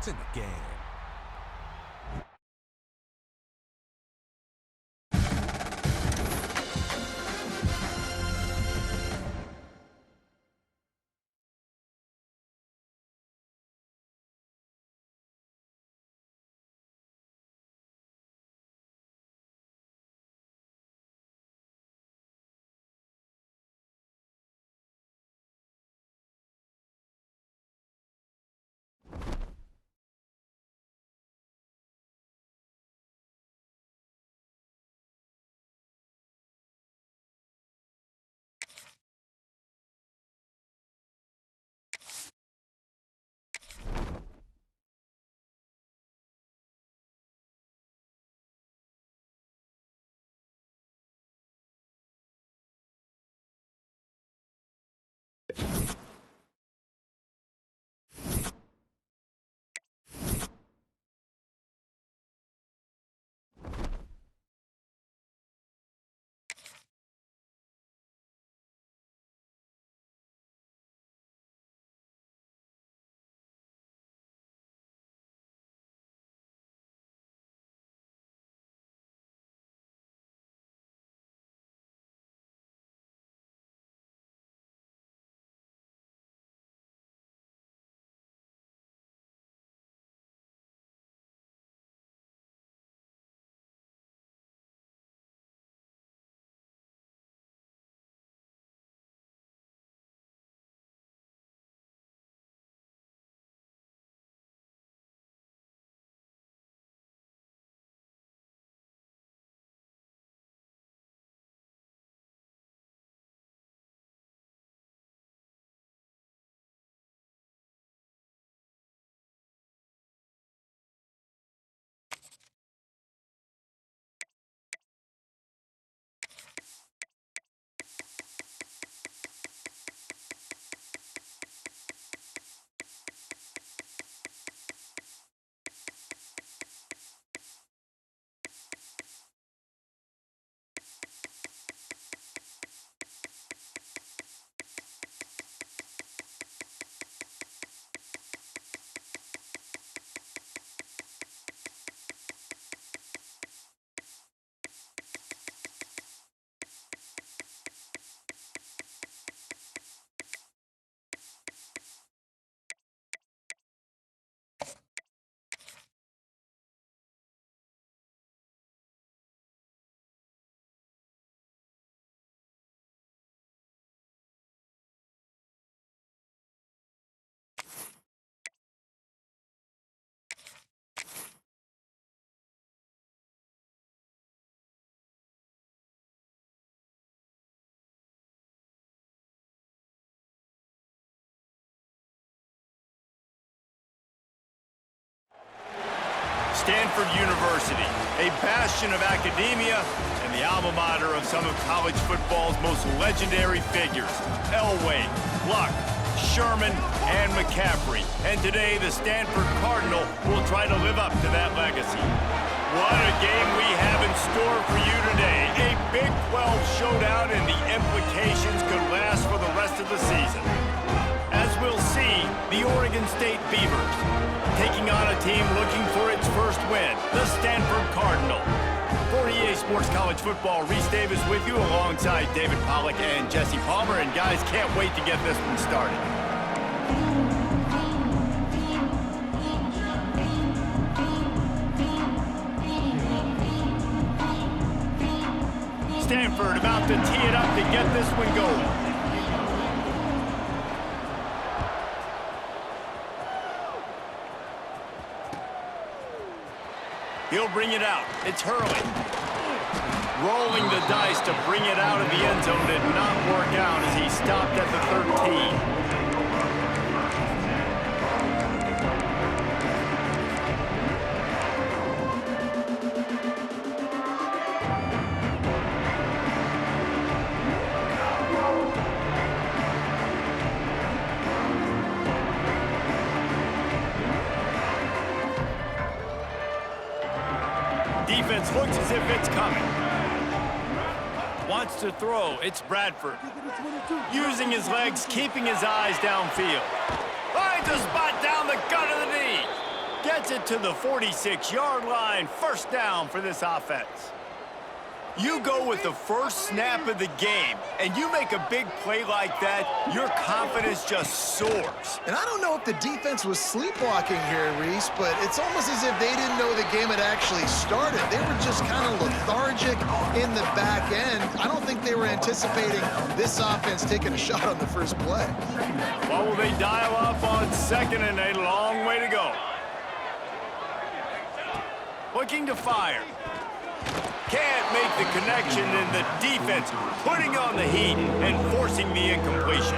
points in the game. Stanford University, a bastion of academia and the alma mater of some of college football's most legendary figures, Elway, Luck, Sherman, and McCaffrey. And today, the Stanford Cardinal will try to live up to that legacy. What a game we have in store for you today. A Big 12 showdown, and the implications could last for the rest of the season. As we'll see, the Oregon State Beavers taking on a team looking for its first win, the Stanford Cardinal. For EA Sports College Football, Reese Davis with you alongside David Pollack and Jesse Palmer. And guys, can't wait to get this one started. Stanford about to tee it up to get this one going. He'll bring it out. It's Hurley. Rolling the dice to bring it out of the end zone did not work out as he stopped at the 13. Defense looks as if it's coming. Wants to throw. It's Bradford. Using his legs, keeping his eyes downfield. Finds a spot down the gut of the knee. Gets it to the 46-yard line. First down for this offense. You go with the first snap of the game, and you make a big play like that, your confidence just soars. And I don't know if the defense was sleepwalking here, Reese, but it's almost as if they didn't know the game had actually started. They were just kind of lethargic in the back end. I don't think they were anticipating this offense taking a shot on the first play. Well, will they dial up on second and a long way to go? Looking to fire. Can't make the connection, and the defense putting on the heat and forcing the incompletion.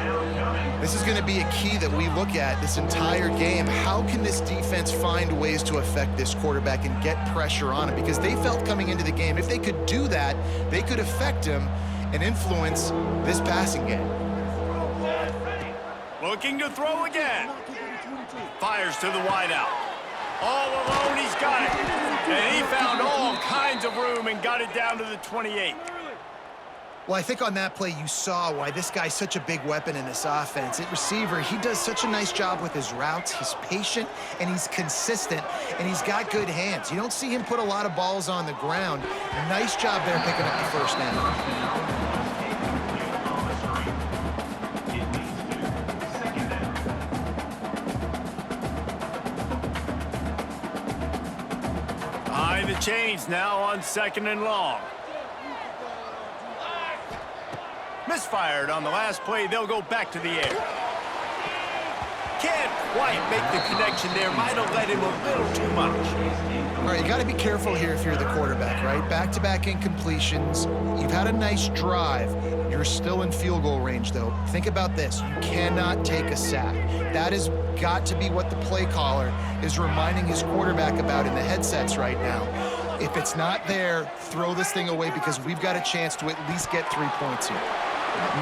This is going to be a key that we look at this entire game. How can this defense find ways to affect this quarterback and get pressure on him? Because they felt coming into the game, if they could do that, they could affect him and influence this passing game. Looking to throw again. Fires to the wideout. All alone, he's got it. And he found all kinds of room and got it down to the 28. Well, I think on that play you saw why this guy's such a big weapon in this offense. At receiver, he does such a nice job with his routes. He's patient, and he's consistent, and he's got good hands. You don't see him put a lot of balls on the ground. Nice job there picking up the first down. The chains now on second and long. Misfired on the last play. They'll go back to the air. Can't quite make the connection there. Might have let him a little too much. All right, you got to be careful here if you're the quarterback, right? Back-to-back incompletions. You've had a nice drive. You're still in field goal range, though. Think about this. You cannot take a sack. That has got to be what the play caller is reminding his quarterback about in the headsets right now. If it's not there, throw this thing away because we've got a chance to at least get 3 points here.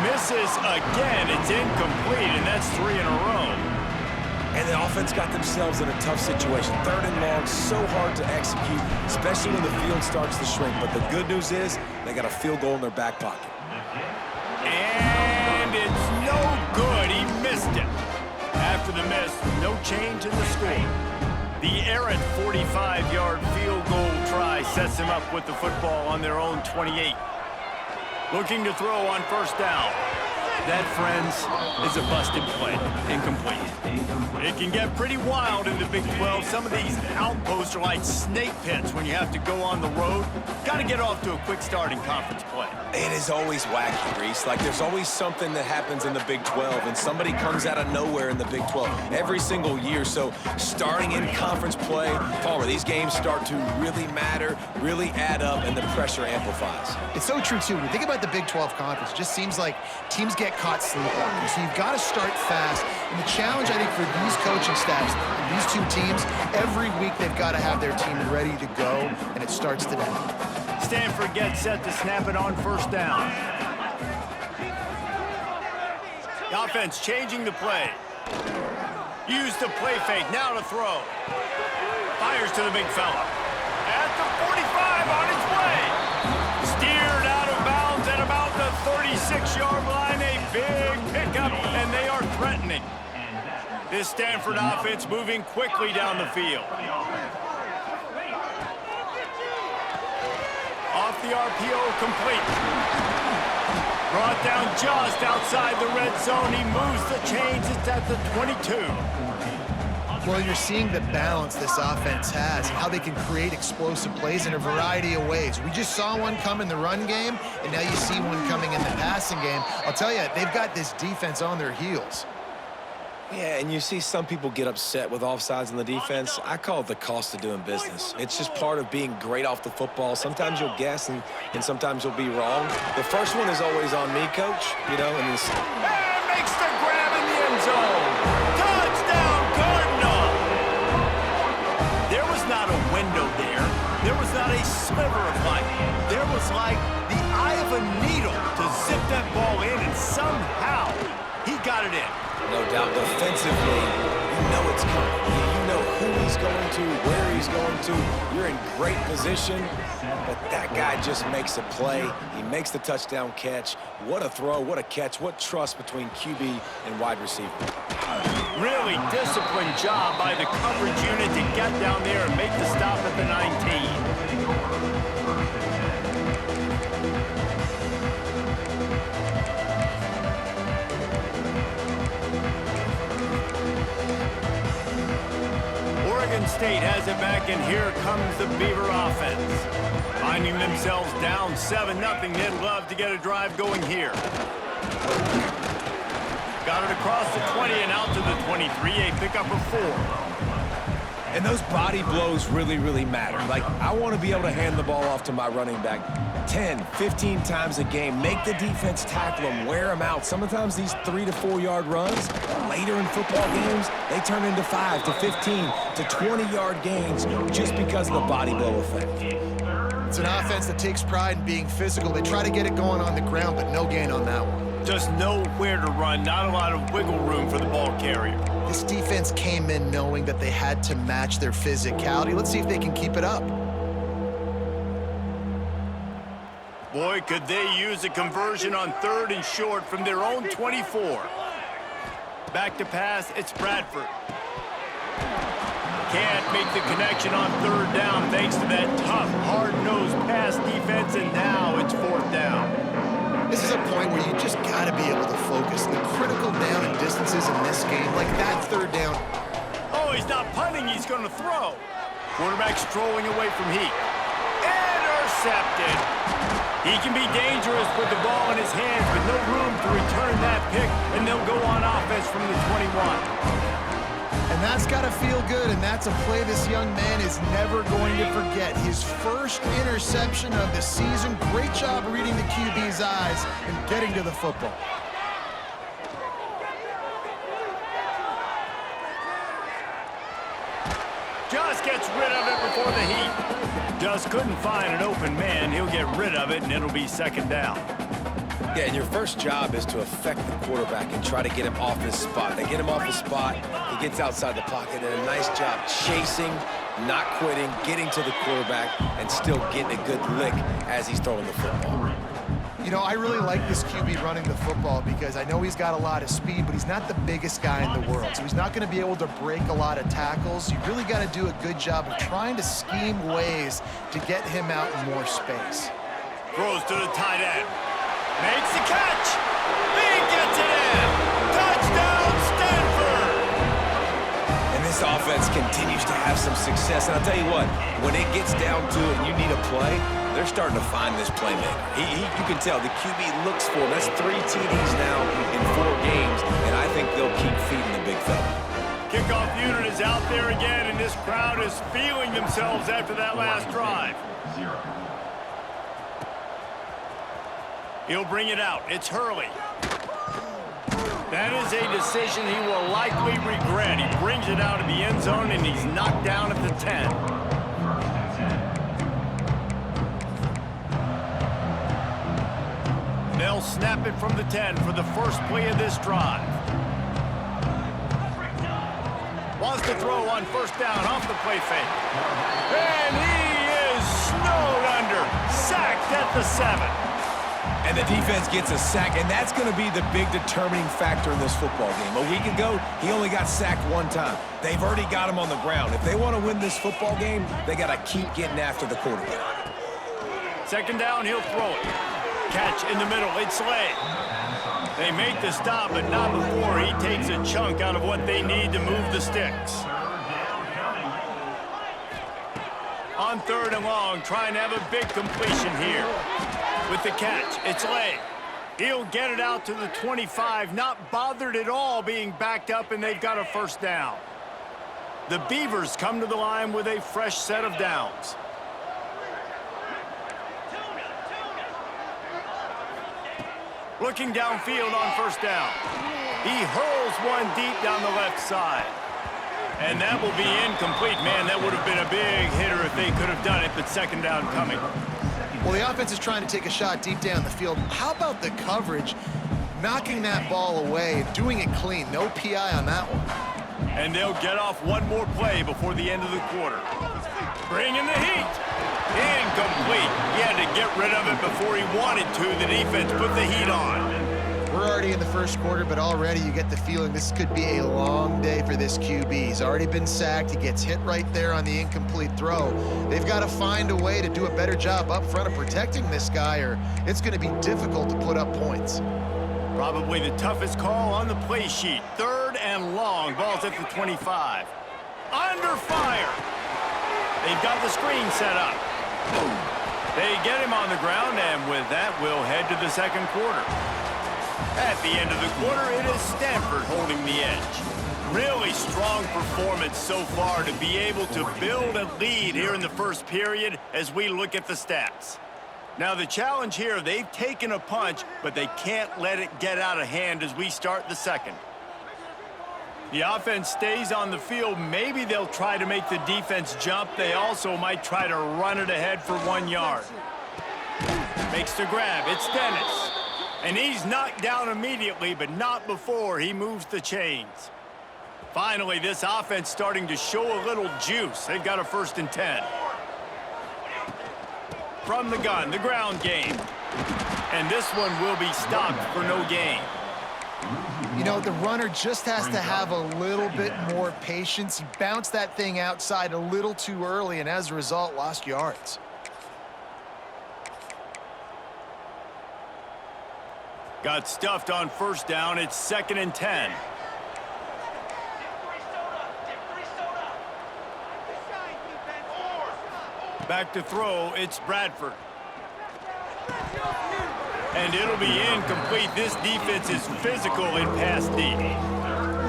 Misses again. It's incomplete, and that's 3 in a row. And the offense got themselves in a tough situation. Third and long, so hard to execute, especially when the field starts to shrink. But the good news is they got a field goal in their back pocket. And it's no good. He missed it. After the miss, no change in the score. The errant 45-yard field goal try sets them up with the football on their own 28. Looking to throw on first down. That, friends, is a busted play. Incomplete. It can get pretty wild in the Big 12. Some of these outposts are like snake pits when you have to go on the road. Got to get off to a quick start in conference play. It is always wacky, Reese. Like, there's always something that happens in the Big 12, and somebody comes out of nowhere in the Big 12 every single year. So starting in conference play, Palmer, these games start to really matter, really add up, and the pressure amplifies. It's so true, too. When you think about the Big 12 conference, it just seems like teams get caught sleepwalking. So you've got to start fast. And the challenge, I think, for these coaching staffs, these two teams, every week they've got to have their team ready to go, and it starts today. Stanford gets set to snap it on first down. The offense changing the play. Use the play fake, now to throw. Fires to the big fella. At the 45 on his way. Steered out of bounds at about the 36-yard line. A big pickup, and they are threatening. This Stanford offense moving quickly down the field. Off the RPO, complete. Brought down just outside the red zone. He moves the chains. It's at the 22. Well, you're seeing the balance this offense has, how they can create explosive plays in a variety of ways. We just saw one come in the run game, and now you see one coming in the passing game. I'll tell you, they've got this defense on their heels. Yeah, and you see some people get upset with offsides in the defense. I call it the cost of doing business. It's just part of being great off the football. Sometimes you'll guess, and sometimes you'll be wrong. The first one is always on me, Coach. You know, and this. And makes the grab in the end zone. Touchdown, Cardinal! There was not a window there. There was not a sliver of light. There was like the eye of a needle to zip that ball in, and somehow he got it in. No doubt defensively, you know it's coming. You know who he's going to, where he's going to. You're in great position, but that guy just makes a play. He makes the touchdown catch. What a throw, what a catch, what trust between QB and wide receiver. Really disciplined job by the coverage unit to get down there and make the stop at the 19. Oregon State has it back, and here comes the Beaver offense. Finding themselves down 7-0, they'd love to get a drive going here. Got it across the 20 and out to the 23, a pickup of 4. And those body blows really, really matter. Like, I want to be able to hand the ball off to my running back 10, 15 times a game. Make the defense tackle them, wear them out. Sometimes these 3 to 4 yard runs, later in football games, they turn into 5 to 15 to 20-yard gains just because of the body blow effect. It's an offense that takes pride in being physical. They try to get it going on the ground, but no gain on that one. Just nowhere to run, not a lot of wiggle room for the ball carrier. This defense came in knowing that they had to match their physicality. Let's see if they can keep it up. Boy, could they use a conversion on 3rd and short from their own 24. Back to pass, it's Bradford. Can't make the connection on 3rd down thanks to that tough, hard-nosed pass defense, and now it's 4th down. This is a point where you just got to be able to focus. The critical down and distances in this game, like that 3rd down. Oh, he's not punting, he's going to throw. Quarterback strolling away from Heat. Intercepted. He can be dangerous with the ball in his hands, but no room to return that pick, and they'll go on offense from the 21. And that's got to feel good, and that's a play this young man is never going to forget. His first interception of the season. Great job reading the QB's eyes and getting to the football. Just gets rid of it before the Heat. Just couldn't find an open man. He'll get rid of it, and it'll be 2nd down. Yeah, and your first job is to affect the quarterback and try to get him off his spot. They get him off his spot, he gets outside the pocket, and a nice job chasing, not quitting, getting to the quarterback, and still getting a good lick as he's throwing the football. You know, I really like this QB running the football because I know he's got a lot of speed, but he's not the biggest guy in the world, so he's not going to be able to break a lot of tackles. You really got to do a good job of trying to scheme ways to get him out in more space. Throws to the tight end. Makes the catch. He gets it in. Touchdown, Stanford. And this offense continues to have some success. And I'll tell you what, when it gets down to it and you need a play, they're starting to find this playmaker. You can tell the QB looks for him. That's 3 TDs now in 4 games, and I think they'll keep feeding the big fella. Kickoff unit is out there again, and this crowd is feeling themselves after that last drive. He'll bring it out. It's Hurley. That is a decision he will likely regret. He brings it out of the end zone, and he's knocked down at the 10. They'll snap it from the 10 for the first play of this drive. Wants to throw on 1st down off the play fake. And he is snowed under. Sacked at the 7. And the defense gets a sack, and that's going to be the big determining factor in this football game. A week ago, he only got sacked 1 time. They've already got him on the ground. If they want to win this football game, they got to keep getting after the quarterback. 2nd down, he'll throw it. Catch in the middle, it's Slay. They make the stop, but not before he takes a chunk out of what they need to move the sticks. On 3rd and long, trying to have a big completion here. With the catch, it's Lay. He'll get it out to the 25, not bothered at all being backed up, and they've got a 1st down. The Beavers come to the line with a fresh set of downs. Looking downfield on 1st down. He hurls one deep down the left side. And that will be incomplete. Man, that would have been a big hitter if they could have done it, but 2nd down coming. Well, the offense is trying to take a shot deep down the field. How about the coverage? Knocking that ball away, doing it clean. No PI on that one. And they'll get off one more play before the end of the quarter. Bringing the heat. Incomplete. He had to get rid of it before he wanted to. The defense put the heat on. We're we're already in the first quarter, but already you get the feeling this could be a long day for this QB. He's already been sacked. He gets hit right there on the incomplete throw. They've got to find a way to do a better job up front of protecting this guy, or it's going to be difficult to put up points. Probably the toughest call on the play sheet. 3rd and long. Ball's at the 25. Under fire. They've got the screen set up. They get him on the ground, and with that, we'll head to the second quarter. At the end of the quarter, it is Stanford holding the edge. Really strong performance so far to be able to build a lead here in the first period as we look at the stats. Now, the challenge here, they've taken a punch, but they can't let it get out of hand as we start the second. The offense stays on the field. Maybe they'll try to make the defense jump. They also might try to run it ahead for 1 yard. Makes the grab. It's Dennis. And he's knocked down immediately, but not before he moves the chains. Finally, this offense starting to show a little juice. They've got a 1st and 10. From the gun, the ground game. And this one will be stopped for no gain. You know, the runner just has to have a little bit more patience. He bounced that thing outside a little too early, and as a result, lost yards. Got stuffed on 1st down. It's 2nd and 10. Back to throw. It's Bradford. And it'll be incomplete. This defense is physical in pass D.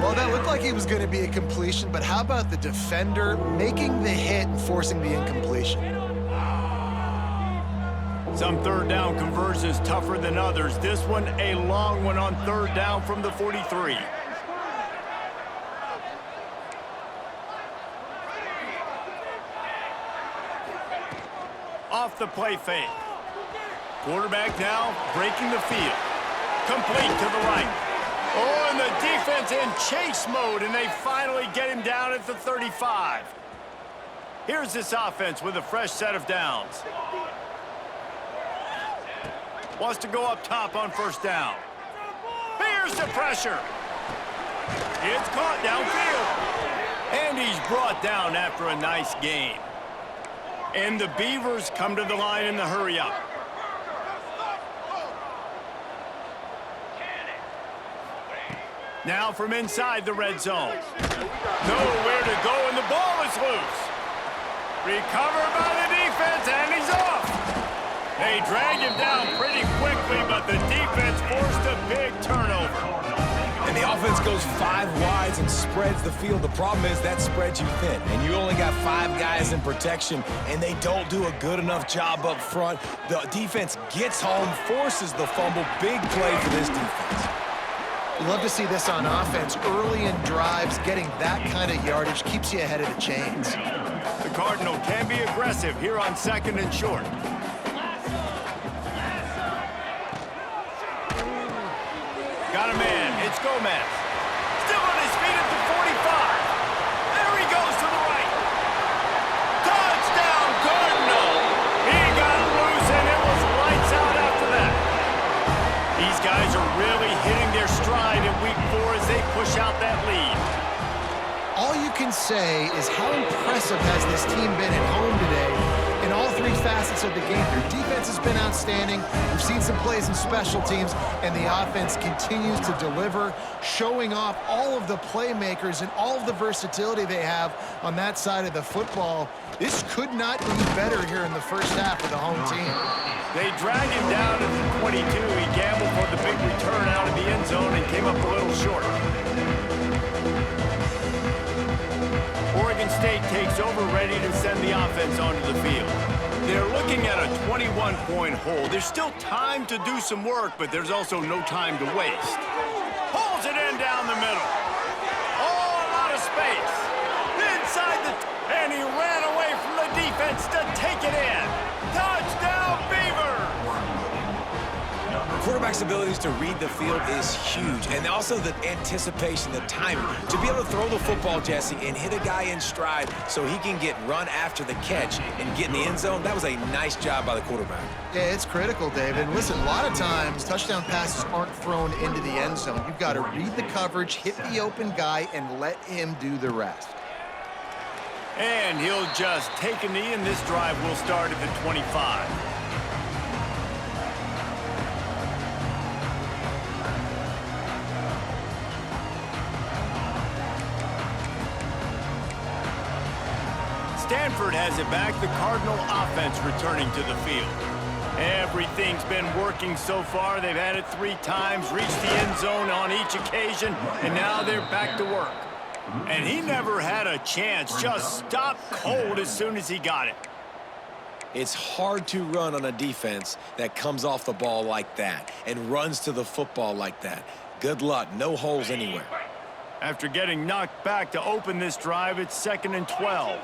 Well, that looked like it was going to be a completion, but how about the defender making the hit and forcing the incompletion? Some 3rd down conversions tougher than others. This one, a long one on 3rd down from the 43. Off the play fake. Quarterback now breaking the field. Complete to the right. Oh, and the defense in chase mode, and they finally get him down at the 35. Here's this offense with a fresh set of downs. Wants to go up top on 1st down. Here's the pressure. It's caught downfield. And he's brought down after a nice gain. And the Beavers come to the line in the hurry-up. Now from inside the red zone. Nowhere to go, and the ball is loose. Recovered by the defense, and he's off. They drag him down pretty quickly, but the defense forced a big turnover. And the offense goes 5 wides and spreads the field. The problem is that spreads you thin, and you only got 5 guys in protection, and they don't do a good enough job up front. The defense gets home, forces the fumble. Big play for this defense. You love to see this on offense. Early in drives, getting that kind of yardage keeps you ahead of the chains. The Cardinal can be aggressive here on 2nd and short. Got a man. It's Gomez. Still on his feet at the 45. There he goes to the right. Touchdown, Cardinal. He got loose, and it was lights out after that. These guys are really hitting their stride in week 4 as they push out that lead. All you can say is how impressive has this team been at home today in all 3 facets of the game. Their defense has been outstanding. We've seen some plays in special teams, and the offense continues to deliver, showing off all of the playmakers and all of the versatility they have on that side of the football. This could not be better here in the first half of the home team. They drag him down at the 22. He gambled for the big return out of the end zone and came up a little short. Oregon State takes over, ready to send the offense onto the field. They're looking at a 21-point hole. There's still time to do some work, but there's also no time to waste. Pulls it in down the middle. Oh, a lot of space. Inside and he ran away from the defense to take it in. Touchdown, Beavers! quarterback's abilities to read the field is huge, and also the anticipation, the timing. To be able to throw the football, Jesse, and hit a guy in stride so he can get run after the catch and get in the end zone, that was a nice job by the quarterback. Yeah, it's critical, David. Listen, a lot of times touchdown passes aren't thrown into the end zone. You've got to read the coverage, hit the open guy, and let him do the rest. And he'll just take a knee, and this drive will start at the 25. Stanford has it back, the Cardinal offense returning to the field. Everything's been working so far. They've had it 3 times, reached the end zone on each occasion, and now they're back to work. And he never had a chance, just stopped cold as soon as he got it. It's hard to run on a defense that comes off the ball like that and runs to the football like that. Good luck, no holes anywhere. After getting knocked back to open this drive, it's 2nd and 12.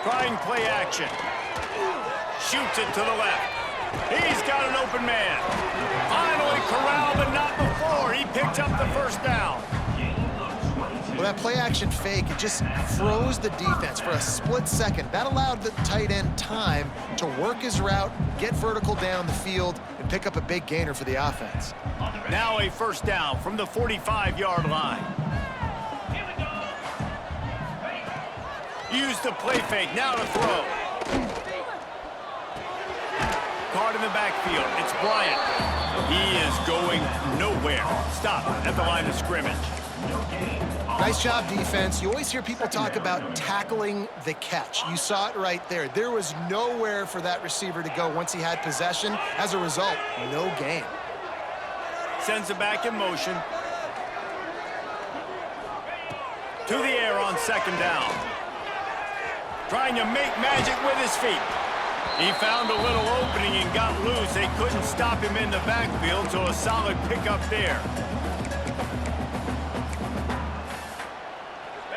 Trying play action. Shoots it to the left. He's got an open man. Finally corralled, but not before. He picked up the first down. Well, that play action fake, it just froze the defense for a split second. That allowed the tight end time to work his route, get vertical down the field, and pick up a big gainer for the offense. Now a first down from the 45-yard line. Use the play fake, now to throw. Caught in the backfield, it's Bryant. He is going nowhere. Stop at the line of scrimmage. Nice job, defense. You always hear people talk about tackling the catch. You saw it right there. There was nowhere for that receiver to go once he had possession. As a result, no gain. Sends it back in motion. To the air on 2nd down. Trying to make magic with his feet. He found a little opening and got loose. They couldn't stop him in the backfield, so a solid pickup there.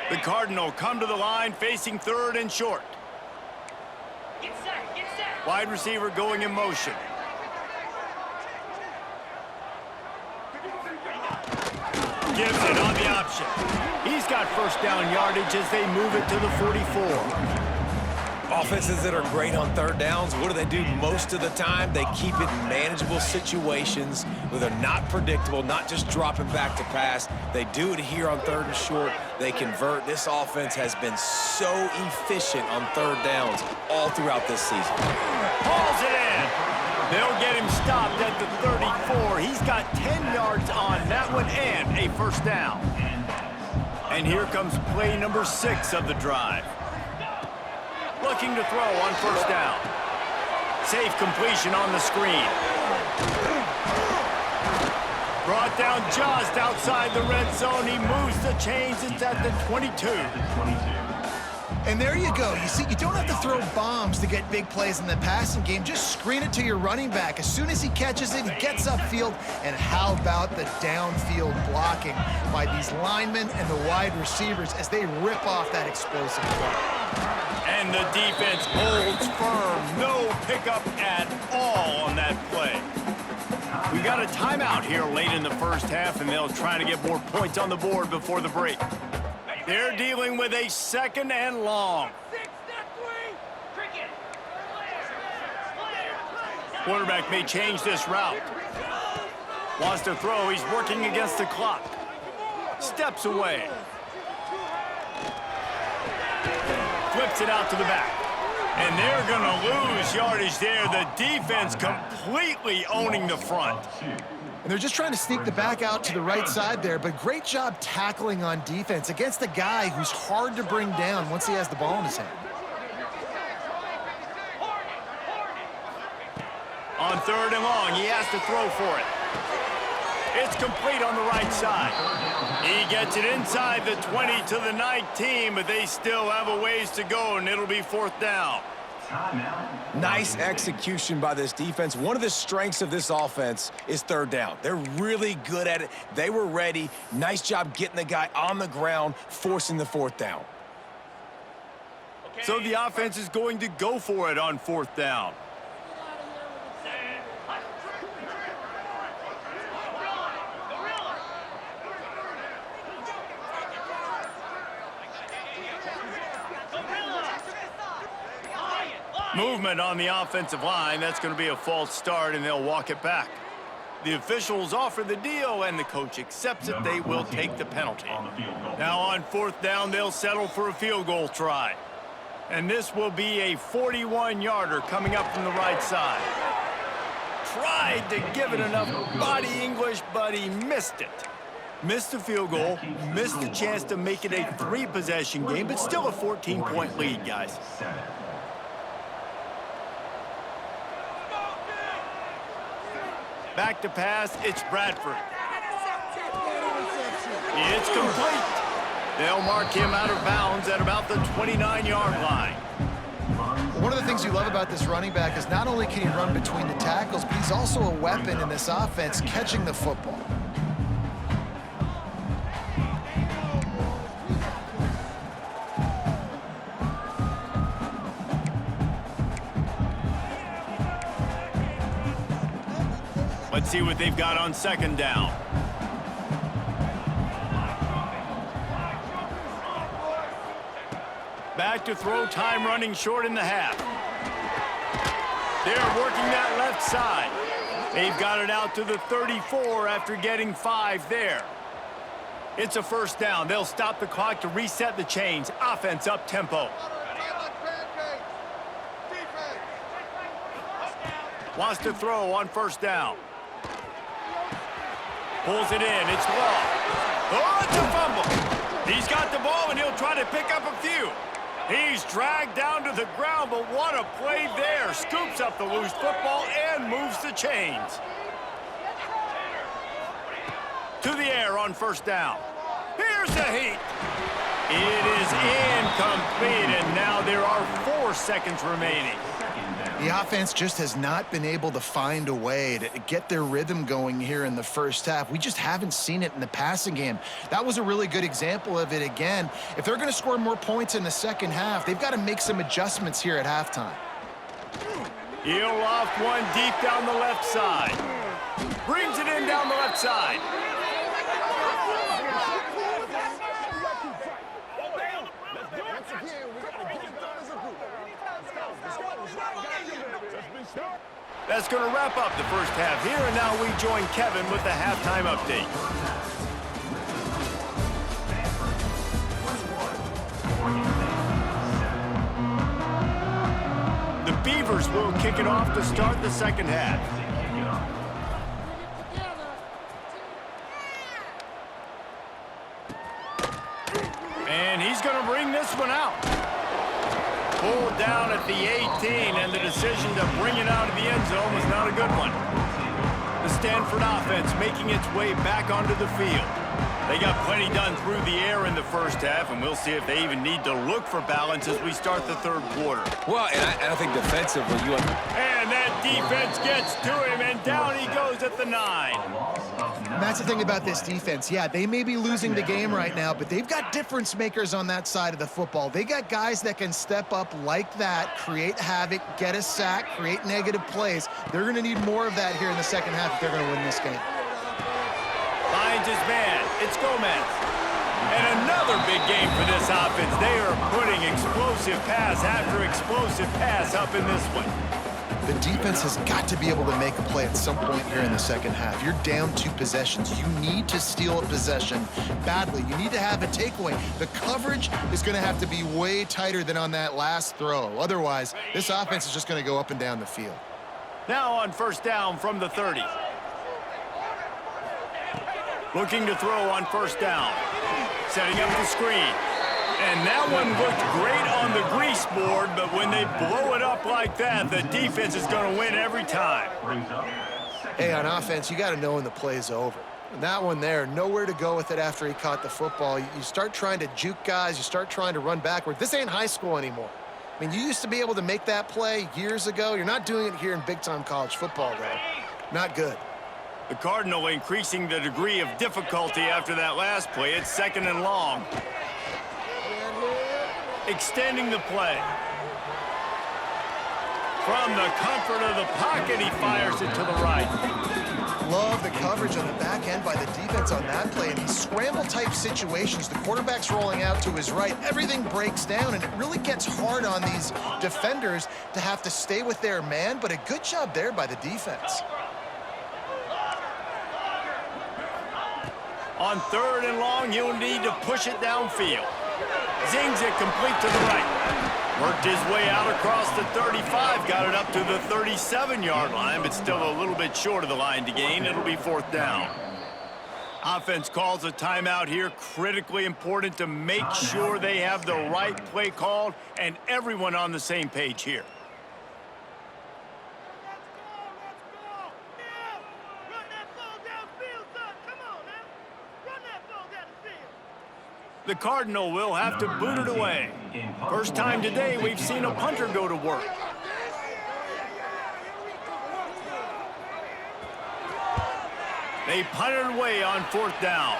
The Cardinal come to the line facing 3rd and short. Get set. Wide receiver going in motion. Gives it on the option. He's got first down yardage as they move it to the 44. Offenses that are great on 3rd downs, what do? Most of the time, they keep it in manageable situations where they're not predictable, not just dropping back to pass. They do it here on 3rd and short. They convert. This offense has been so efficient on 3rd downs all throughout this season. Hauls it in. They'll get him stopped at the 34. He's got 10 yards on that one and a first down. And here comes play number 6 of the drive. Looking to throw on first down. Safe completion on the screen. Brought down just outside the red zone. He moves the chains. It's at the 22. And there you go. You see, you don't have to throw bombs to get big plays in the passing game. Just screen it to your running back. As soon as he catches it, he gets upfield. And how about the downfield blocking by these linemen and the wide receivers as they rip off that explosive play. And the defense holds firm. No pickup at all on that play. We got a timeout here late in the first half, and they'll try to get more points on the board before the break. They're dealing with a 2nd and long. Quarterback may change this route. Wants to throw. He's working against the clock. Steps away. Flips it out to the back. And they're going to lose yardage there. The defense completely owning the front. And they're just trying to sneak the back out to the right side there, but great job tackling on defense against a guy who's hard to bring down once he has the ball in his hand. On 3rd and long, he has to throw for it. It's complete on the right side. He gets it inside the 20 to the 19, but they still have a ways to go, and it'll be 4th down. Nice execution by this defense. One of the strengths of this offense is 3rd down. They're really good at it. They were ready. Nice job getting the guy on the ground, forcing the 4th down. So the offense is going to go for it on 4th down. Movement on the offensive line. That's going to be a false start, and they'll walk it back. The officials offer the deal, and the coach accepts it. They will take the penalty. Now on 4th down, they'll settle for a field goal try. And this will be a 41-yarder coming up from the right side. Tried to give it enough body English, but he missed it. Missed the field goal, missed the chance to make it a 3-possession game, but still a 14-point lead, guys. Back to pass, it's Bradford. It's complete. They'll mark him out of bounds at about the 29-yard line. One of the things you love about this running back is not only can he run between the tackles, but he's also a weapon in this offense catching the football. Let's see what they've got on 2nd down. Back to throw, time running short in the half. They're working that left side. They've got it out to the 34 after getting 5 there. It's a 1st down. They'll stop the clock to reset the chains. Offense up tempo. Wants to throw on 1st down. Pulls it in. It's long. Oh, it's a fumble. He's got the ball, and he'll try to pick up a few. He's dragged down to the ground, but what a play there. Scoops up the loose football and moves the chains. To the air on 1st down. Here's the heat. It is incomplete, and now there are 4 seconds remaining. The offense just has not been able to find a way to get their rhythm going here in the 1st half. We just haven't seen it in the passing game. That was a really good example of it again. If they're going to score more points in the 2nd half, they've got to make some adjustments here at halftime. He'll loft one deep down the left side. Brings it in down the left side. That's going to wrap up the 1st half here, and now we join Kevin with the halftime update. The Beavers will kick it off to start the 2nd half. And he's going to bring this one out. Pulled down at the 18, and the decision to bring it out of the end zone was not a good one. The Stanford offense making its way back onto the field. They got plenty done through the air in the 1st half, and we'll see if they even need to look for balance as we start the 3rd quarter. Well, and I think defensively, And that defense gets to him, and down he goes at the 9. And that's the thing about this defense. Yeah, they may be losing the game right now, but they've got difference makers on that side of the football. They got guys that can step up like that, create havoc, get a sack, create negative plays. They're going to need more of that here in the 2nd half if they're going to win this game. Finds his man. It's Gomez. And another big game for this offense. They are putting explosive pass after explosive pass up in this one. The defense has got to be able to make a play at some point here in the 2nd half. You're down 2 possessions. You need to steal a possession badly. You need to have a takeaway. The coverage is going to have to be way tighter than on that last throw. Otherwise, this offense is just going to go up and down the field. Now on 1st down from the 30. Looking to throw on 1st down. Setting up the screen. And that one looked great on the grease board, but when they blow it up like that, the defense is going to win every time. Hey, on offense, you got to know when the play is over. And that one there, nowhere to go with it after he caught the football. You start trying to juke guys. You start trying to run backward. This ain't high school anymore. I mean, you used to be able to make that play years ago. You're not doing it here in big-time college football, though. Not good. The Cardinal increasing the degree of difficulty after that last play. It's 2nd and long. Extending the play. From the comfort of the pocket, he fires it to the right. Love the coverage on the back end by the defense on that play. In these scramble-type situations, the quarterback's rolling out to his right. Everything breaks down, and it really gets hard on these defenders to have to stay with their man, but a good job there by the defense. On 3rd and long, he'll need to push it downfield. Zings it complete to the right. Worked his way out across the 35, got it up to the 37-yard line, but still a little bit short of the line to gain. It'll be 4th down. Offense calls a timeout here. Critically important to make sure they have the right play called and everyone on the same page here. The Cardinal will have to boot it away. First time today we've seen a punter go to work. They punt it away on 4th down.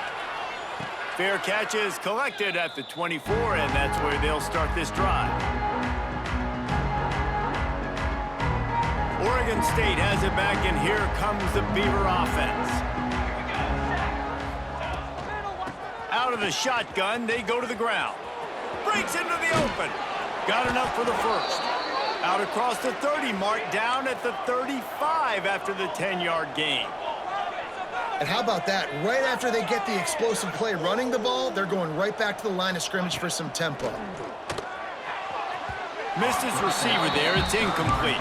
Fair catch is collected at the 24, and that's where they'll start this drive. Oregon State has it back, and here comes the Beaver offense. Out of the shotgun, they go to the ground. Breaks into the open. Got enough for the first. Out across the 30 mark, down at the 35 after the 10-yard gain. And how about that? Right after they get the explosive play running the ball, they're going right back to the line of scrimmage for some tempo. Missed his receiver there. It's incomplete.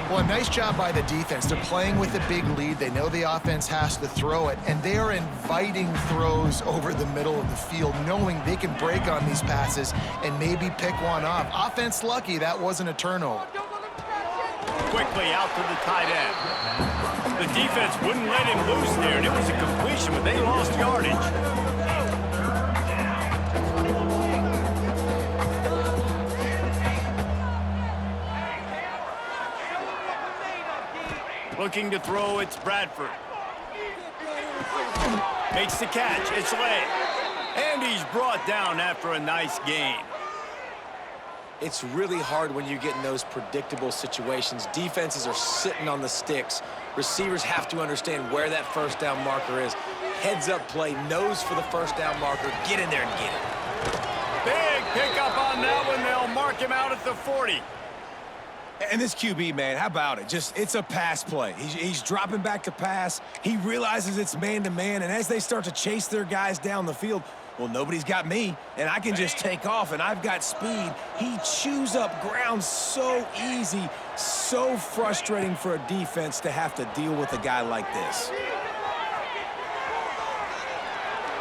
Well, nice job by the defense. They're playing with a big lead. They know the offense has to throw it, and they are inviting throws over the middle of the field, knowing they can break on these passes and maybe pick one off. Offense lucky that wasn't a turnover. Quickly out to the tight end. The defense wouldn't let him loose there, and it was a completion, but they lost yardage. Looking to throw, it's Bradford. Makes the catch, it's Lay. And he's brought down after a nice gain. It's really hard when you get in those predictable situations. Defenses are sitting on the sticks. Receivers have to understand where that first down marker is. Heads up play, nose for the first down marker. Get in there and get it. Big pickup on that one. They'll mark him out at the 40. And this QB, man, how about it? It's a pass play. He's dropping back to pass. He realizes it's man-to-man, and as they start to chase their guys down the field, well, nobody's got me, and I can just take off, and I've got speed. He chews up ground so easy, so frustrating for a defense to have to deal with a guy like this.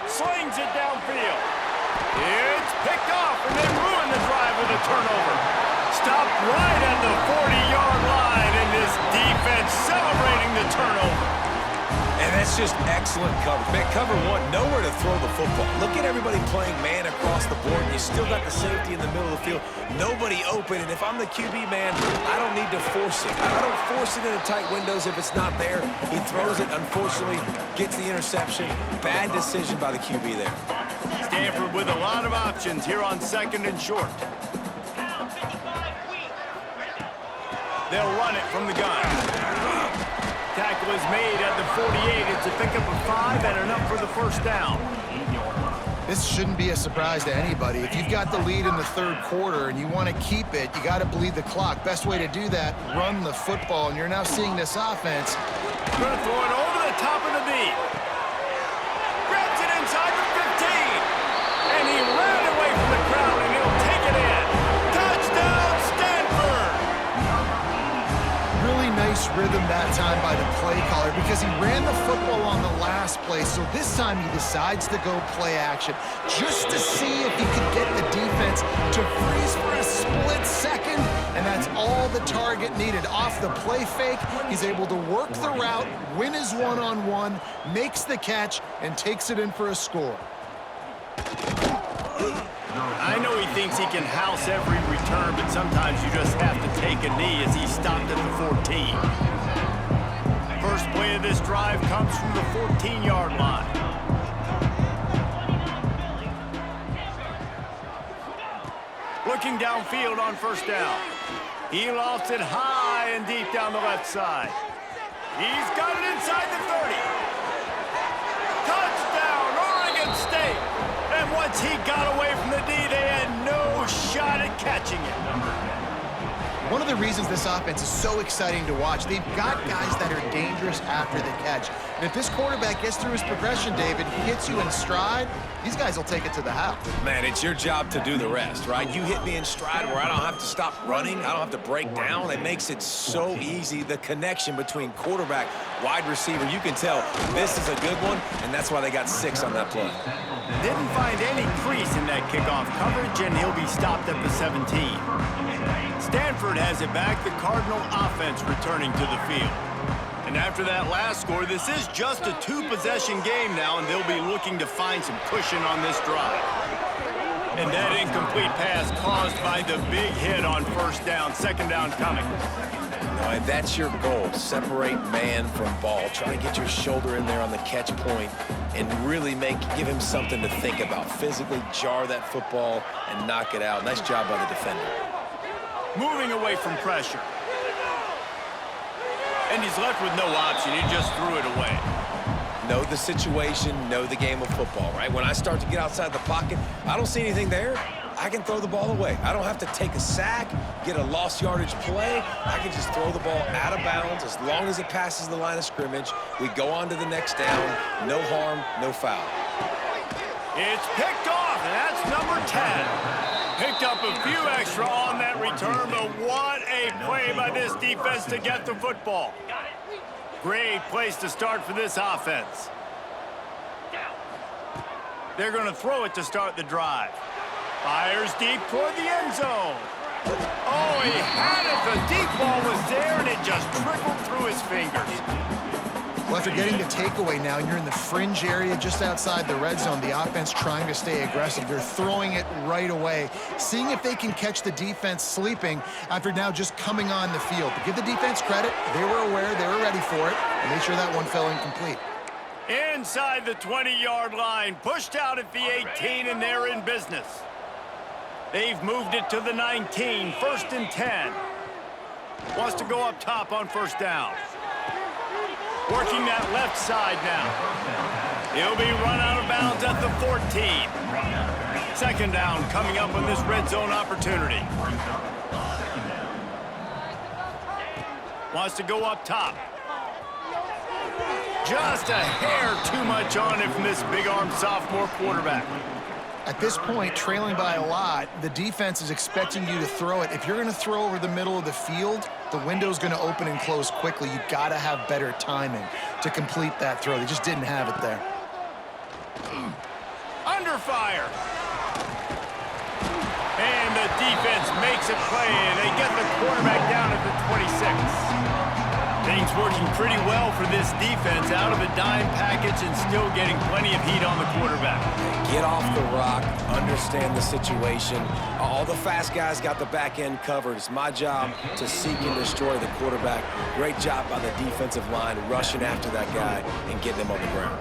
Slings it downfield. It's picked off, and they ruin the drive with a turnover. Stopped right at the 40-yard line, and this defense celebrating the turnover. And that's just excellent coverage. Man, cover one, nowhere to throw the football. Look at everybody playing man across the board. You still got the safety in the middle of the field. Nobody open, and if I'm the QB, man, I don't need to force it. I don't force it into tight windows if it's not there. He throws it, unfortunately, gets the interception. Bad decision by the QB there. Stanford with a lot of options here on 2nd and short. They'll run it from the gun. Tackle is made at the 48. It's a pickup of 5 and enough for the first down. This shouldn't be a surprise to anybody. If you've got the lead in the 3rd quarter and you want to keep it, you got to bleed the clock. Best way to do that, run the football. And you're now seeing this offense. Going to throw it over the top of the knee. Grabs it inside the 15. And he ran away from the crowd, and he'll take it in. Touchdown, Stanford! Really nice rhythm that time by the play caller because he ran the football on the last play. So this time he decides to go play action just to see if he could get the defense to freeze for a split second. And that's all the target needed. Off the play fake, he's able to work the route, win his one-on-one, makes the catch, and takes it in for a score. I know he thinks he can house every return, but sometimes you just have to take a knee as he stopped at the 14. First play of this drive comes from the 14-yard line. Looking downfield on first down. He lofts it high and deep down the left side. He's got it inside the 30. Touchdown, Oregon State. And once he got away from the D, they had no shot at catching it. One of the reasons this offense is so exciting to watch, they've got guys that are dangerous after the catch. And if this quarterback gets through his progression, David, hits you in stride, these guys will take it to the house. Man, it's your job to do the rest, right? You hit me in stride where I don't have to stop running. I don't have to break down. It makes it so easy. The connection between quarterback, wide receiver, you can tell this is a good one, and that's why they got 6 on that play. Didn't find any crease in that kickoff coverage, and he'll be stopped at the 17. Stanford has it back, the Cardinal offense returning to the field. And after that last score, this is just a 2-possession game now, and they'll be looking to find some cushion on this drive. And that incomplete pass caused by the big hit on first down, second down coming. All right, that's your goal. Separate man from ball. Try to get your shoulder in there on the catch point and really give him something to think about. Physically jar that football and knock it out. Nice job by the defender. Moving away from pressure. And he's left with no option. He just threw it away. Know the situation, know the game of football, right? When I start to get outside the pocket, I don't see anything there. I can throw the ball away. I don't have to take a sack, get a lost yardage play. I can just throw the ball out of bounds as long as it passes the line of scrimmage. We go on to the next down. No harm, no foul. It's picked off, and that's number 10. Picked up a few extra on that return, but what a play by this defense to get the football. Great place to start for this offense. They're going to throw it to start the drive. Fires deep toward the end zone. Oh, he had it. The deep ball was there, and it just trickled through his fingers. Well, after getting the takeaway now, and you're in the fringe area just outside the red zone, the offense trying to stay aggressive. They're throwing it right away, seeing if they can catch the defense sleeping after now just coming on the field. But give the defense credit. They were aware. They were ready for it. And made sure that one fell incomplete. Inside the 20-yard line, pushed out at the 18, and they're in business. They've moved it to the 19, 1st and 10. Wants to go up top on first down. Working that left side now. He'll be run out of bounds at the 14. Second down coming up on this red zone opportunity. Wants to go up top. Just a hair too much on it from this big-armed sophomore quarterback. At this point, trailing by a lot, the defense is expecting you to throw it. If you're going to throw over the middle of the field, the window's going to open and close quickly. You've got to have better timing to complete that throw. They just didn't have it there. Under fire. And the defense makes a play, and they get the quarterback down at the 26. Things working pretty well for this defense, out of the dime package and still getting plenty of heat on the quarterback. Get off the rock, understand the situation. All the fast guys got the back end covered. It's my job to seek and destroy the quarterback. Great job by the defensive line, rushing after that guy and getting him on the ground.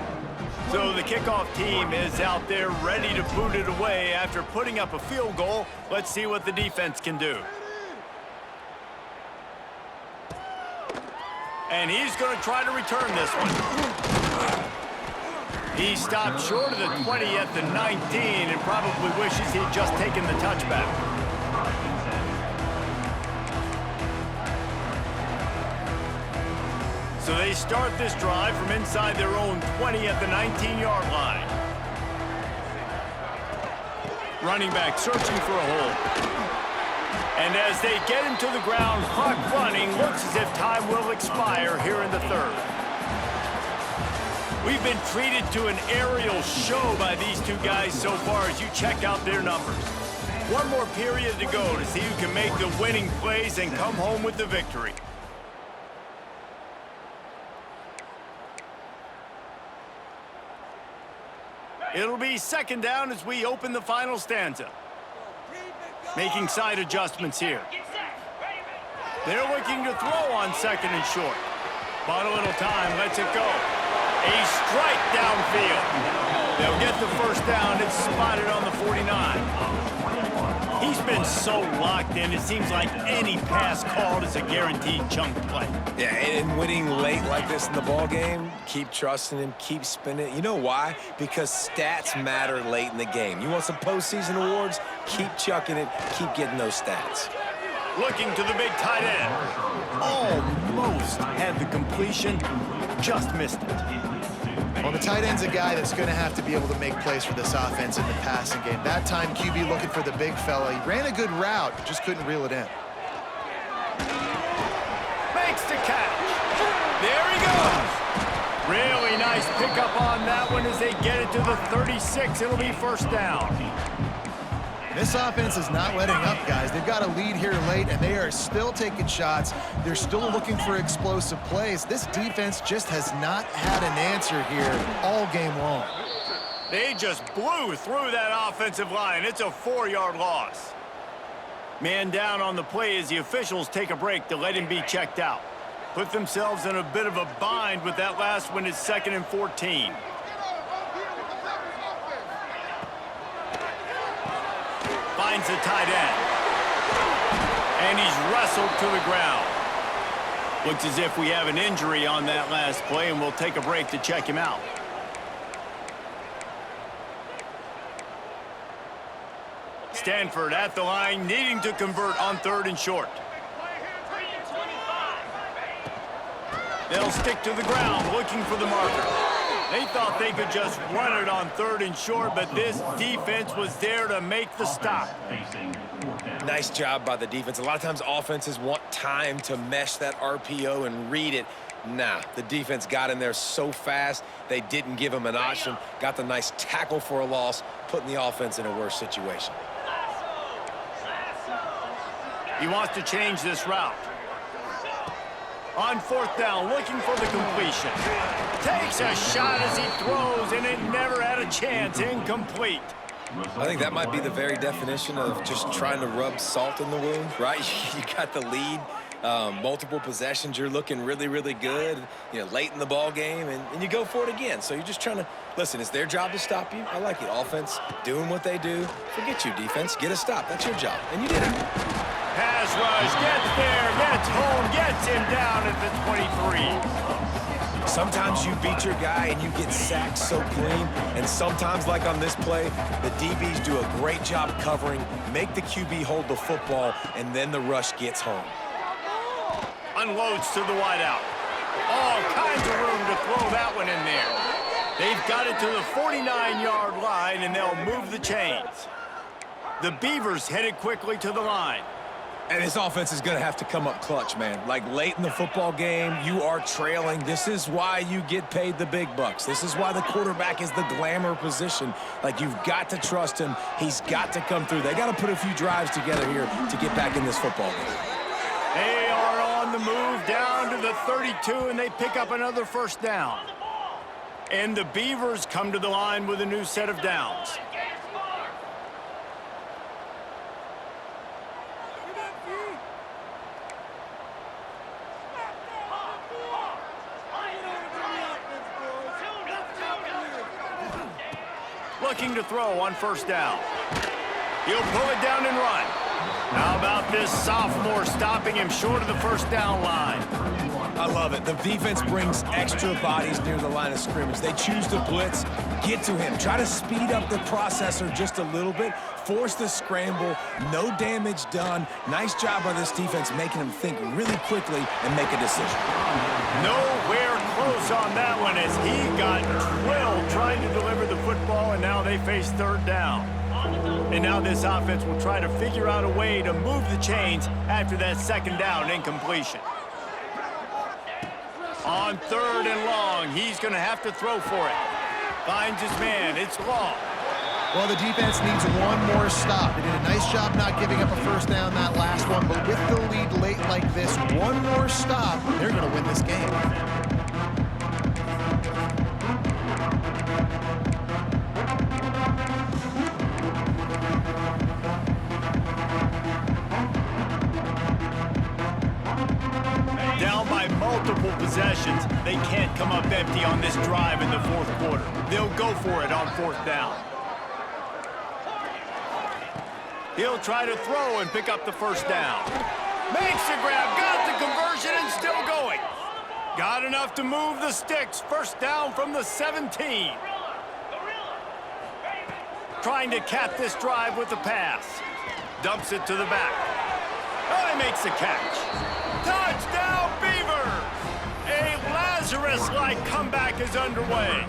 So the kickoff team is out there ready to boot it away after putting up a field goal. Let's see what the defense can do. And he's going to try to return this one. He stopped short of the 20 at the 19 and probably wishes he'd just taken the touchback. So they start this drive from inside their own 20 at the 19-yard line. Running back searching for a hole. And as they get him to the ground, clock running, looks as if time will expire here in the third. We've been treated to an aerial show by these two guys so far as you check out their numbers. One more period to go to see who can make the winning plays and come home with the victory. It'll be second down as we open the final stanza. Making side adjustments here. They're looking to throw on second and short. Bought a little time, lets it go. A strike downfield. They'll get the first down. It's spotted on the 49. He's been so locked in, it seems like any pass called is a guaranteed chunk play. Yeah, and winning late like this in the ball game, keep trusting him, keep spinning it. You know why? Because stats matter late in the game. You want some postseason awards? Keep chucking it, keep getting those stats. Looking to the big tight end. Almost had the completion, just missed it. Well, the tight end's a guy that's going to have to be able to make plays for this offense in the passing game. That time, QB looking for the big fella. He ran a good route, just couldn't reel it in. Makes the catch. There he goes. Really nice pickup on that one as they get it to the 36. It'll be first down. This offense is not letting up, guys. They've got a lead here late, and they are still taking shots. They're still looking for explosive plays. This defense just has not had an answer here all game long. They just blew through that offensive line. It's a 4-yard loss. Man down on the play as the officials take a break to let him be checked out. Put themselves in a bit of a bind with that last one. It's 2nd and 14. Finds the tight end. And he's wrestled to the ground. Looks as if we have an injury on that last play, and we'll take a break to check him out. Stanford at the line, needing to convert on 3rd and short. They'll stick to the ground, looking for the marker. They thought they could just run it on 3rd and short, but this defense was there to make the stop. Nice job by the defense. A lot of times offenses want time to mesh that RPO and read it. Nah, the defense got in there so fast, they didn't give him an option. Got the nice tackle for a loss, putting the offense in a worse situation. He wants to change this route. On 4th down, looking for the completion. Takes a shot as he throws, and it never had a chance. Incomplete. I think that might be the very definition of just trying to rub salt in the wound, right? You got the lead, multiple possessions, you're looking really, really good, you know, late in the ball game, and you go for it again. So you're just trying to, listen, it's their job to stop you. I like it. Offense, doing what they do. Forget you, defense. Get a stop. That's your job, and you did it. Pass rush, gets there, gets home, gets him down at the 23. Sometimes you beat your guy and you get sacked so clean, and sometimes, like on this play, the DBs do a great job covering, make the QB hold the football, and then the rush gets home. Unloads to the wideout. All kinds of room to throw that one in there. They've got it to the 49-yard line, and they'll move the chains. The Beavers headed quickly to the line. And this offense is going to have to come up clutch, man. Like, late in the football game, you are trailing. This is why you get paid the big bucks. This is why the quarterback is the glamour position. Like, you've got to trust him. He's got to come through. They got to put a few drives together here to get back in this football game. They are on the move down to the 32, and they pick up another first down. And the Beavers come to the line with a new set of downs. Looking to throw on 1st down. He'll pull it down and run. How about this sophomore stopping him short of the 1st down line? I love it. The defense brings extra bodies near the line of scrimmage. They choose to blitz, get to him, try to speed up the processor just a little bit, force the scramble, no damage done. Nice job by this defense making him think really quickly and make a decision. Nowhere close on that one as he got drilled trying to deliver the football, and now they face 3rd down. And now this offense will try to figure out a way to move the chains after that 2nd down incompletion. On 3rd and long, he's going to have to throw for it. Finds his man. It's Long. Well, the defense needs one more stop. They did a nice job not giving up a 1st down that last one, but with the lead late like this, one more stop, they're going to win this game. Down by multiple possessions, they can't come up empty on this drive in the 4th quarter. They'll go for it on 4th down. He'll try to throw and pick up the first down. Makes the grab, got the conversion, and still going. Got enough to move the sticks. First down from the 17. Trying to cap this drive with the pass. Dumps it to the back. Oh, he makes the catch. Touchdown, Beavers! A Lazarus-like comeback is underway.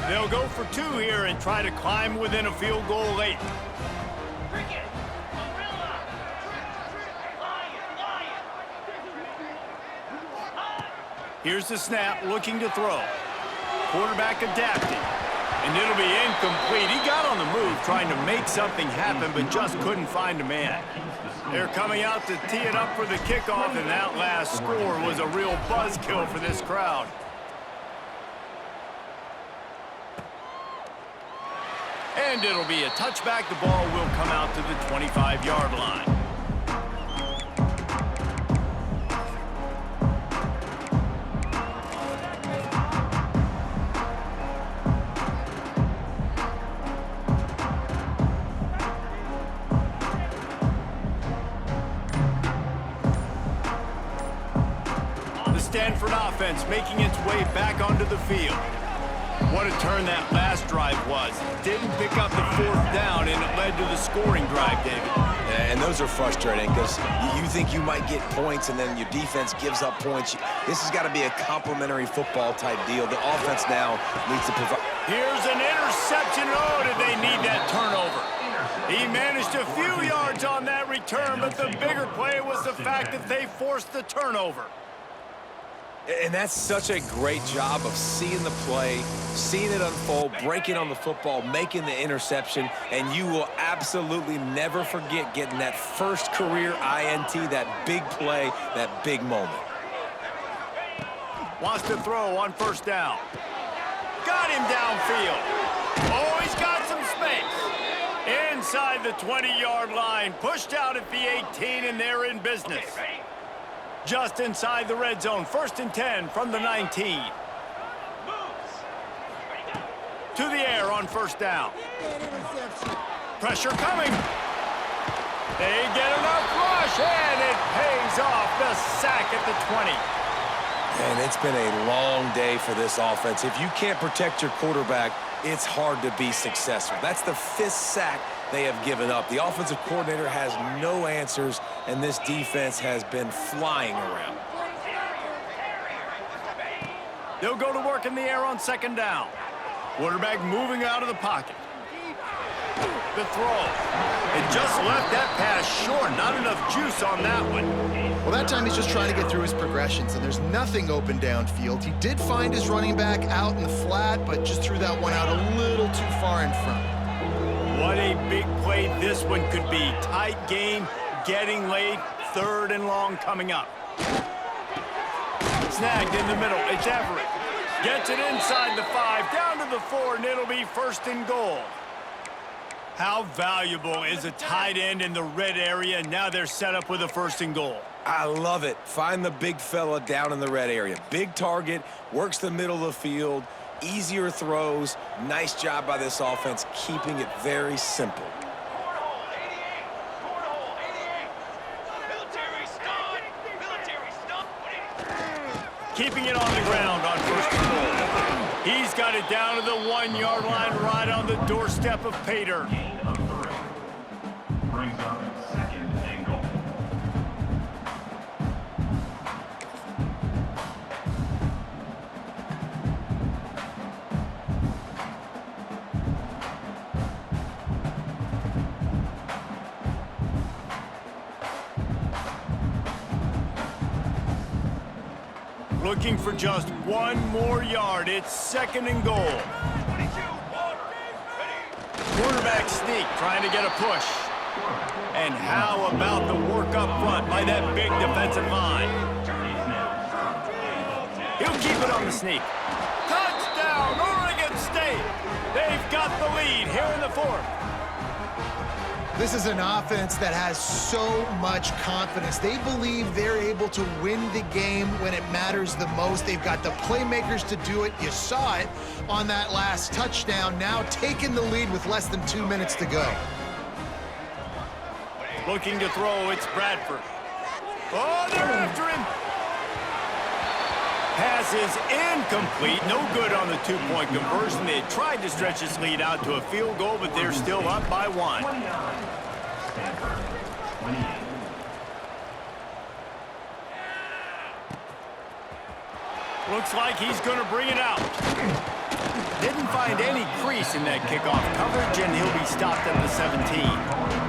They'll go for 2 here and try to climb within a field goal late. Here's the snap, looking to throw. Quarterback adapting, and it'll be incomplete. He got on the move trying to make something happen, but just couldn't find a man. They're coming out to tee it up for the kickoff, and that last score was a real buzzkill for this crowd. And it'll be a touchback. The ball will come out to the 25-yard line. The Stanford offense making its way back onto the field. What a turn that last drive was. Didn't pick up the 4th down, and it led to the scoring drive, David. Yeah, and those are frustrating because you think you might get points, and then your defense gives up points. This has got to be a complimentary football type deal. The offense now needs to provide. Here's an interception. Oh, did they need that turnover? He managed a few yards on that return, but the bigger play was the fact that they forced the turnover. And that's such a great job of seeing the play, seeing it unfold, breaking on the football, making the interception, and you will absolutely never forget getting that first career INT, that big play, that big moment. Wants to throw on first down. Got him downfield. Oh, he's got some space. Inside the 20-yard line, pushed out at the 18, and they're in business. Just inside the red zone, 1st and 10 from the 19. To the air on first down. Pressure coming. They get enough rush, and it pays off. The sack at the 20. And it's been a long day for this offense. If you can't protect your quarterback, it's hard to be successful. That's the 5th sack they have given up. The offensive coordinator has no answers, and this defense has been flying around. They'll go to work in the air on 2nd down. Quarterback moving out of the pocket. The throw. It just left that pass short. Not enough juice on that one. Well, that time he's just trying to get through his progressions, and there's nothing open downfield. He did find his running back out in the flat, but just threw that one out a little too far in front. What a big play this one could be. Tight game, getting late, 3rd and long coming up. Snagged in the middle. It's Everett. Gets it inside the 5, down to the 4, and it'll be 1st and goal. How valuable is a tight end in the red area? Now they're set up with a 1st and goal. I love it. Find the big fella down in the red area. Big target, works the middle of the field, easier throws. Nice job by this offense, keeping it very simple. Keeping it on the ground on 1st and goal. He's got it down to the 1-yard line, right on the doorstep of pay dirt. Brings up 2nd and goal. Looking for just 1 more yard. It's 2nd and goal. Quarterback sneak, trying to get a push. And how about the work up front by that big defensive line? He'll keep it on the sneak. Touchdown, Oregon State! They've got the lead here in the 4th. This is an offense that has so much confidence. They believe they're able to win the game when it matters the most. They've got the playmakers to do it. You saw it on that last touchdown. Now taking the lead with less than 2 minutes to go. Looking to throw, it's Bradford. Oh, they're after him. Pass is incomplete. No good on the two-point conversion. They tried to stretch this lead out to a field goal, but they're still up by 1. 29. Stanford, 28. Looks like he's going to bring it out. Didn't find any crease in that kickoff coverage, and he'll be stopped at the 17.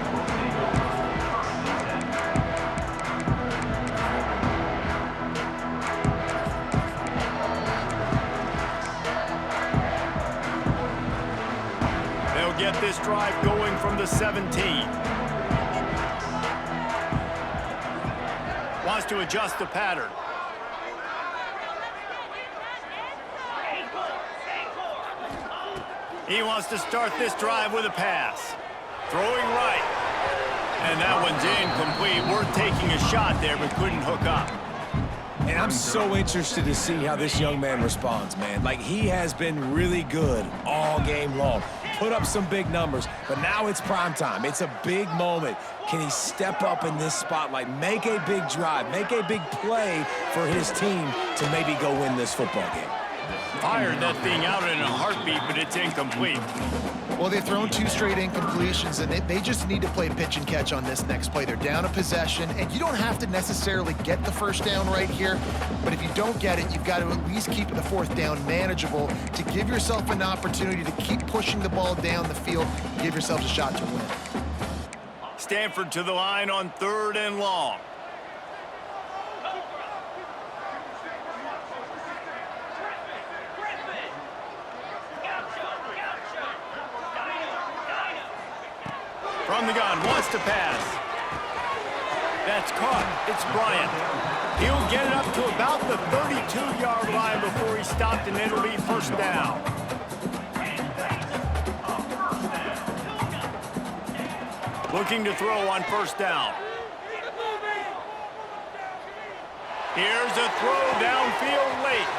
Get this drive going from the 17. Wants to adjust the pattern. He wants to start this drive with a pass. Throwing right. And that one's incomplete. Worth taking a shot there, but couldn't hook up. And I'm so interested to see how this young man responds, man. Like, he has been really good all game long. Put up some big numbers, but now it's prime time. It's a big moment. Can he step up in this spotlight, make a big drive, make a big play for his team to maybe go win this football game? Fired that thing out in a heartbeat, but it's incomplete. Well, they've thrown 2 straight incompletions, and they just need to play pitch and catch on this next play. They're down a possession, and you don't have to necessarily get the first down right here, but if you don't get it, you've got to at least keep the 4th down manageable to give yourself an opportunity to keep pushing the ball down the field, give yourself a shot to win. Stanford to the line on 3rd and long. From the gun, wants to pass. That's caught. It's Bryant. He'll get it up to about the 32-yard line before he's stopped, and it'll be 1st down. Looking to throw on 1st down. Here's a throw downfield late.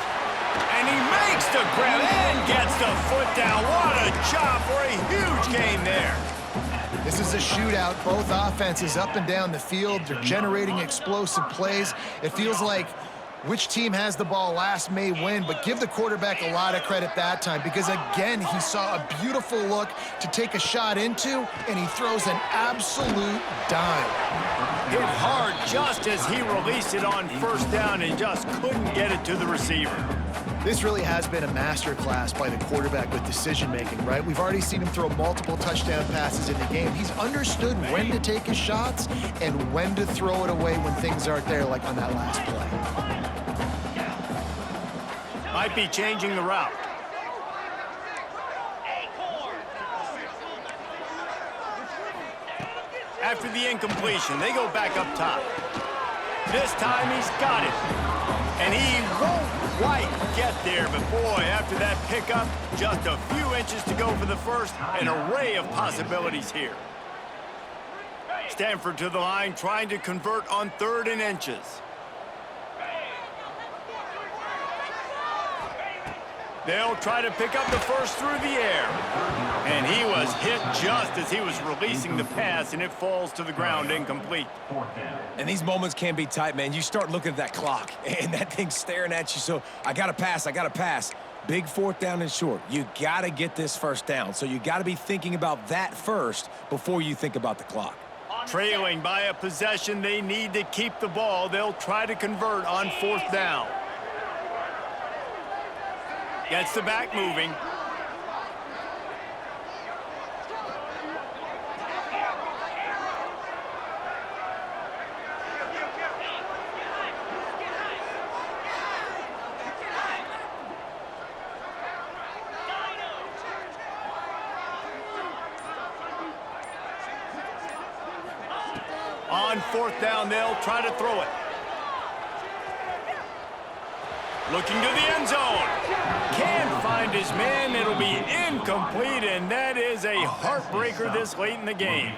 And he makes the grab and gets the foot down. What a job for a huge gain there. This is a shootout. Both offenses up and down the field. They're generating explosive plays. It feels like which team has the ball last may win, but give the quarterback a lot of credit that time because, again, he saw a beautiful look to take a shot into, and he throws an absolute dime. Hit hard just as he released it on 1st down and just couldn't get it to the receiver. This really has been a masterclass by the quarterback with decision-making, right? We've already seen him throw multiple touchdown passes in the game. He's understood when to take his shots and when to throw it away when things aren't there, like on that last play. Might be changing the route. After the incompletion, they go back up top. This time he's got it. And he won't quite get there, but boy, after that pickup, just a few inches to go for the first. An array of possibilities here. Stanford to the line, trying to convert on 3rd and inches. They'll try to pick up the first through the air. And he was hit just as he was releasing the pass, and it falls to the ground incomplete. And these moments can be tight, man. You start looking at that clock, and that thing's staring at you. So I got to pass, I got to pass. Big 4th down and short. You got to get this 1st down. So you got to be thinking about that first before you think about the clock. Trailing by a possession, they need to keep the ball. They'll try to convert on 4th down. Gets the back moving. On 4th down, they'll try to throw it. Looking to the end zone. Can't find find his man. It'll be incomplete, and that is a heartbreaker this late in the game.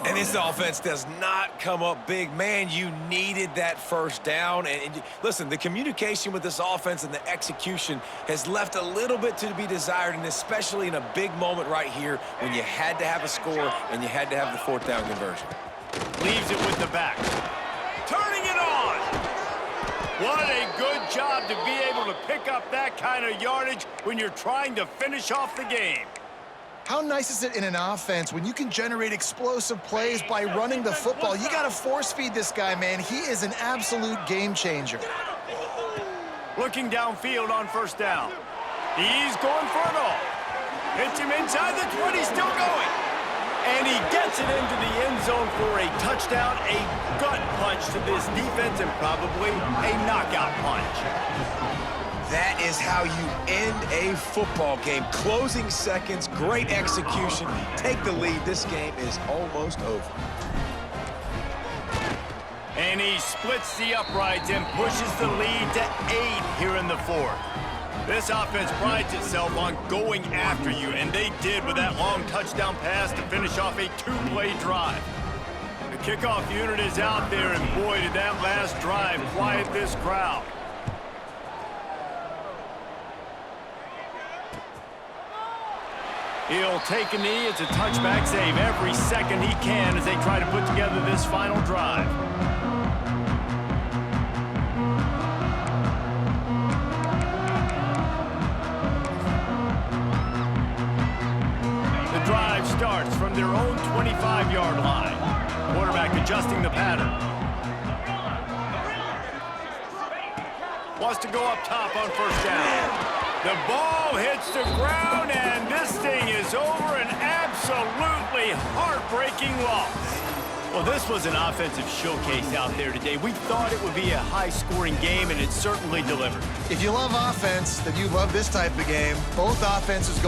And this offense does not come up big. Man, you needed that first down. And listen, the communication with this offense and the execution has left a little bit to be desired, and especially in a big moment right here when you had to have a score and you had to have the fourth down conversion. Leaves it with the back. Turning it on. What a good job to be able to pick up that kind of yardage when you're trying to finish off the game. How nice is it in an offense when you can generate explosive plays by running the football? You got to force feed this guy, man. He is an absolute game changer. Looking downfield on first down. He's going for it all. Hits him inside the 20, still going. And he gets it into the end zone for a touchdown, a gut punch to this defense, and probably a knockout punch. That is how you end a football game. Closing seconds, great execution. Take the lead. This game is almost over. And he splits the uprights and pushes the lead to 8 here in the fourth. This offense prides itself on going after you, and they did with that long touchdown pass to finish off a 2-play drive. The kickoff unit is out there, and boy, did that last drive quiet this crowd. He'll take a knee. It's a touchback save every second he can as they try to put together this final drive. The drive starts from their own 25-yard line. Quarterback adjusting the pattern. Wants to go up top on first down. The ball hits the ground, and this thing is over. An absolutely heartbreaking loss. Well, this was an offensive showcase out there today. We thought it would be a high-scoring game, and it certainly delivered. If you love offense, then you love this type of game. Both offenses go